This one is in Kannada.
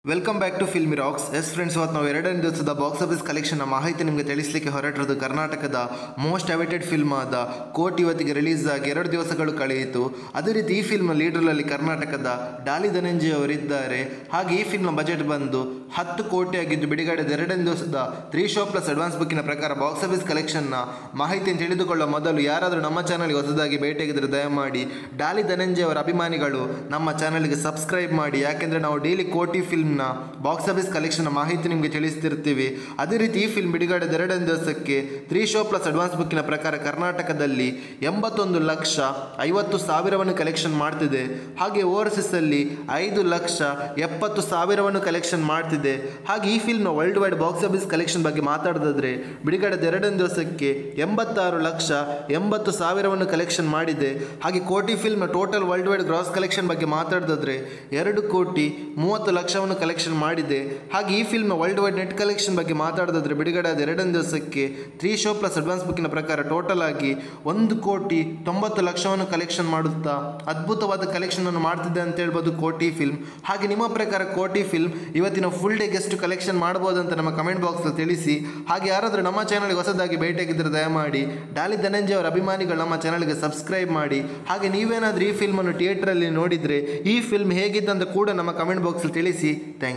Welcome back to filmy rocks. Yes friends, ಇವತ್ತು ನಾವು ಎರಡನೇ ದಿವಸದ ಬಾಕ್ಸ್ ಆಫೀಸ್ ಕಲೆಕ್ಷನ್ನ ಮಾಹಿತಿ ನಿಮಗೆ ತಿಳಿಸಲಿಕ್ಕೆ ಹೊರಟಿರೋದು. ಕರ್ನಾಟಕದ ಮೋಸ್ಟ್ ಅವೇಟೆಡ್ ಫಿಲ್ಮ್ ಆದ ಕೋರ್ಟ್ ಇವತ್ತಿಗೆ ರಿಲೀಸ್ ಆಗಿ 2 ದಿವಸಗಳು ಕಳೆಯಿತು. ಅದೇ ರೀತಿ ಈ ಫಿಲ್ಮ್ ಲೀಡರಲ್ಲಿ ಕರ್ನಾಟಕದ ಡಾಲಿ ಧನಂಜಯ ಅವರಿದ್ದಾರೆ. ಹಾಗೆ ಈ ಫಿಲ್ಮ್ನ ಬಜೆಟ್ ಬಂದು 10 ಕೋಟಿ ಆಗಿದ್ದು, ಬಿಡುಗಡೆದ 2ನೇ ದಿವಸದ 3 ಶೋ ಪ್ಲಸ್ ಅಡ್ವಾನ್ಸ್ ಬುಕ್ಕಿನ ಪ್ರಕಾರ ಬಾಕ್ಸ್ ಆಫೀಸ್ ಕಲೆಕ್ಷನ್ನ ಮಾಹಿತಿಯನ್ನು ತಿಳಿದುಕೊಳ್ಳುವ ಮೊದಲು ಯಾರಾದರೂ ನಮ್ಮ ಚಾನಲ್ಗೆ ಹೊಸದಾಗಿ ಭೇಟಿಯಾಗಿದ್ದರೆ ದಯಮಾಡಿ ಡಾಲಿ ಧನಂಜಯ ಅವರ ಅಭಿಮಾನಿಗಳು ನಮ್ಮ ಚಾನಲ್ಗೆ ಸಬ್ಸ್ಕ್ರೈಬ್ ಮಾಡಿ. ಯಾಕೆಂದರೆ ನಾವು ಡೈಲಿ ಕೋಟಿ ಫಿಲ್ಮ್ ಬಾಕ್ಸ್ ಆಫೀಸ್ ಕಲೆಕ್ಷನ್ ಮಾಹಿತಿ ನಿಮಗೆ ತಿಳಿಸ್ತಿರ್ತೀವಿ. ಅದೇ ರೀತಿ ಈ ಫಿಲ್ಮ್ ಬಿಡುಗಡೆದ 2ನೇ ದಿವಸಕ್ಕೆ 3 ಶೋ ಪ್ಲಸ್ ಅಡ್ವಾನ್ಸ್ ಬುಕ್ಕಿನ ಪ್ರಕಾರ ಕರ್ನಾಟಕದಲ್ಲಿ 81,50,000 ಕಲೆಕ್ಷನ್ ಮಾಡ್ತಿದೆ. ಹಾಗೆ ಓವರ್ಸೀಸ್ ಅಲ್ಲಿ 5,70,000 ಕಲೆಕ್ಷನ್ ಮಾಡ್ತಿದೆ. ಹಾಗೆ ಈ ಫಿಲ್ಮ್ನ world wide box office collection ಬಗ್ಗೆ ಮಾತಾಡೋದಾದ್ರೆ ಬಿಡುಗಡೆದ 2ನೇ ದಿವಸಕ್ಕೆ 86,80,000 ಕಲೆಕ್ಷನ್ ಮಾಡಿದೆ. ಹಾಗೆ ಕೋಟಿ ಫಿಲ್ಮ್ನ total world wide gross collection ಬಗ್ಗೆ ಮಾತಾಡೋದಾದ್ರೆ 2,30,00,000 ಕಲೆಕ್ಷನ್ ಮಾಡಿದೆ. ಹಾಗೆ ಈ ಫಿಲ್ಮ್ನ ವರ್ಲ್ಡ್ ವೈಡ್ ನೆಟ್ ಕಲೆಕ್ಷನ್ ಬಗ್ಗೆ ಮಾತಾಡೋದಾದ್ರೆ ಬಿಡುಗಡೆಯಾದ 2ನೇ ದಿವಸಕ್ಕೆ 3 ಶೋ ಪ್ಲಸ್ ಅಡ್ವಾನ್ಸ್ ಬುಕ್ಕಿನ ಪ್ರಕಾರ ಟೋಟಲ್ ಆಗಿ 1,90,00,000 ಕಲೆಕ್ಷನ್ ಮಾಡುತ್ತಾ ಅದ್ಭುತವಾದ ಕಲೆಕ್ಷನ್ ಅನ್ನು ಮಾಡ್ತಿದೆ ಅಂತ ಹೇಳ್ಬೋದು ಕೋಟಿ ಫಿಲ್ಮ್. ಹಾಗೆ ನಿಮ್ಮ ಪ್ರಕಾರ ಕೋಟಿ ಫಿಲ್ಮ್ ಇವತ್ತಿನ ಫುಲ್ ಡೇಗೆ ಎಷ್ಟು ಕಲೆಕ್ಷನ್ ಮಾಡ್ಬೋದು ಅಂತ ನಮ್ಮ ಕಮೆಂಟ್ ಬಾಕ್ಸ್ ತಿಳಿಸಿ. ಹಾಗೆ ಯಾರಾದರೂ ನಮ್ಮ ಚಾನಲ್ಗೆ ಹೊಸದಾಗಿ ಭೇಟಿಯಾಗಿದ್ದರೆ ದಯಮಾಡಿ ಡಾಲಿ ಧನಂಜಯ ಅವರ ಅಭಿಮಾನಿಗಳು ನಮ್ಮ ಚಾನಲ್ಗೆ ಸಬ್ಸ್ಕ್ರೈಬ್ ಮಾಡಿ. ಹಾಗೆ ನೀವೇನಾದರೂ ಈ ಫಿಲ್ಮನ್ನು ಥಿಯೇಟ್ರಲ್ಲಿ ನೋಡಿದರೆ ಈ ಫಿಲ್ಮ್ ಹೇಗಿತ್ತು ಅಂತ ಕೂಡ ನಮ್ಮ ಕಮೆಂಟ್ ಬಾಕ್ಸ್ ತಿಳಿಸಿ. Thank you.